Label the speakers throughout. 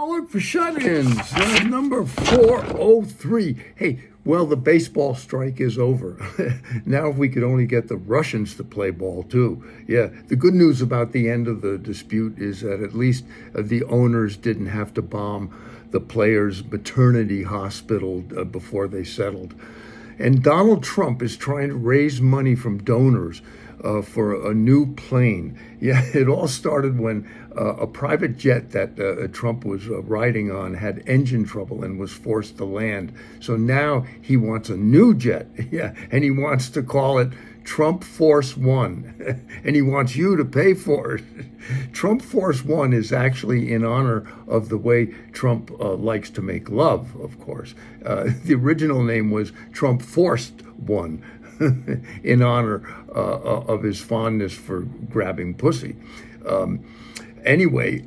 Speaker 1: Monologue for Shut-Ins, number 403. Hey, well, the baseball strike is over. Now if we could only get the Russians to play ball too. Yeah, the good news about the end of the dispute is that at least the owners didn't have to bomb the players' maternity hospital before they settled. And Donald Trump is trying to raise money from donors for a new plane. Yeah, it all started when a private jet that Trump was riding on had engine trouble and was forced to land. So now he wants a new jet, yeah, and he wants to call it Trump Force One, and he wants you to pay for it. Trump Force One is actually in honor of the way Trump likes to make love, of course. The original name was Trump Forced One, in honor of his fondness for grabbing pussy. Anyway,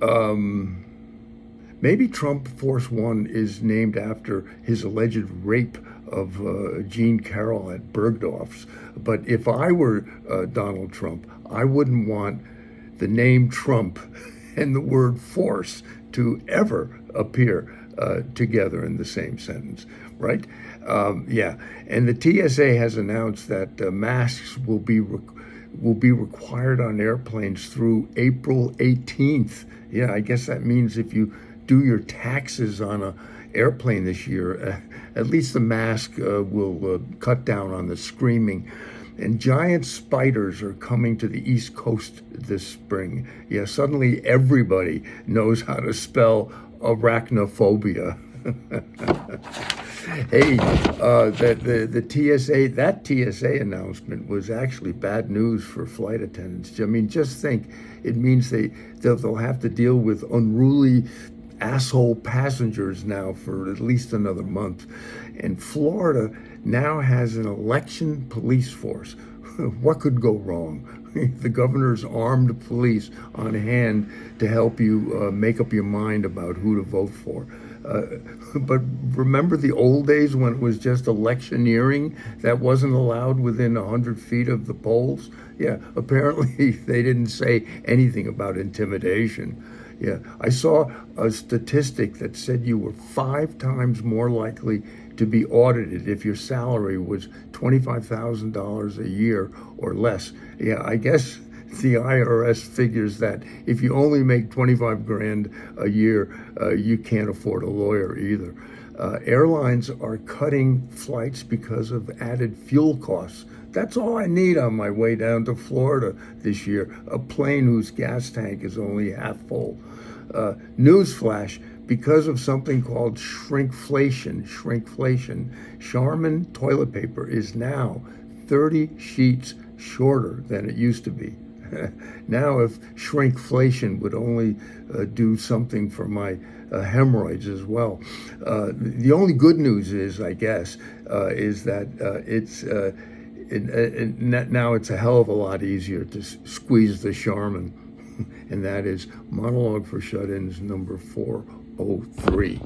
Speaker 1: maybe Trump Force One is named after his alleged rape of Jean Carroll at Bergdorf's. But if I were Donald Trump, I wouldn't want the name Trump and the word force to ever appear together in the same sentence, right? Yeah, and the TSA has announced that masks will be required on airplanes through April 18th. Yeah, I guess that means if you do your taxes on a airplane this year, at least the mask will cut down on the screaming. And giant spiders are coming to the East Coast this spring. Yeah, suddenly everybody knows how to spell arachnophobia. Hey, the TSA announcement was actually bad news for flight attendants. I mean, just think, it means they'll have to deal with unruly asshole passengers now for at least another month. And Florida now has an election police force. What could go wrong? The governor's armed police on hand to help you make up your mind about who to vote for. But remember the old days when it was just electioneering that wasn't allowed within 100 feet of the polls? Yeah, apparently they didn't say anything about intimidation. Yeah, I saw a statistic that said you were 5 times more likely to be audited if your salary was $25,000 a year or less. Yeah, I guess the IRS figures that if you only make 25 grand a year, you can't afford a lawyer either. Airlines are cutting flights because of added fuel costs. That's all I need on my way down to Florida this year, a plane whose gas tank is only half full. Newsflash, because of something called shrinkflation, Charmin toilet paper is now 30 sheets shorter than it used to be. Now, if shrinkflation would only do something for my hemorrhoids as well. The only good news is, I guess, is that now it's a hell of a lot easier to squeeze the Charmin. And that is Monologue for Shut-Ins number 403.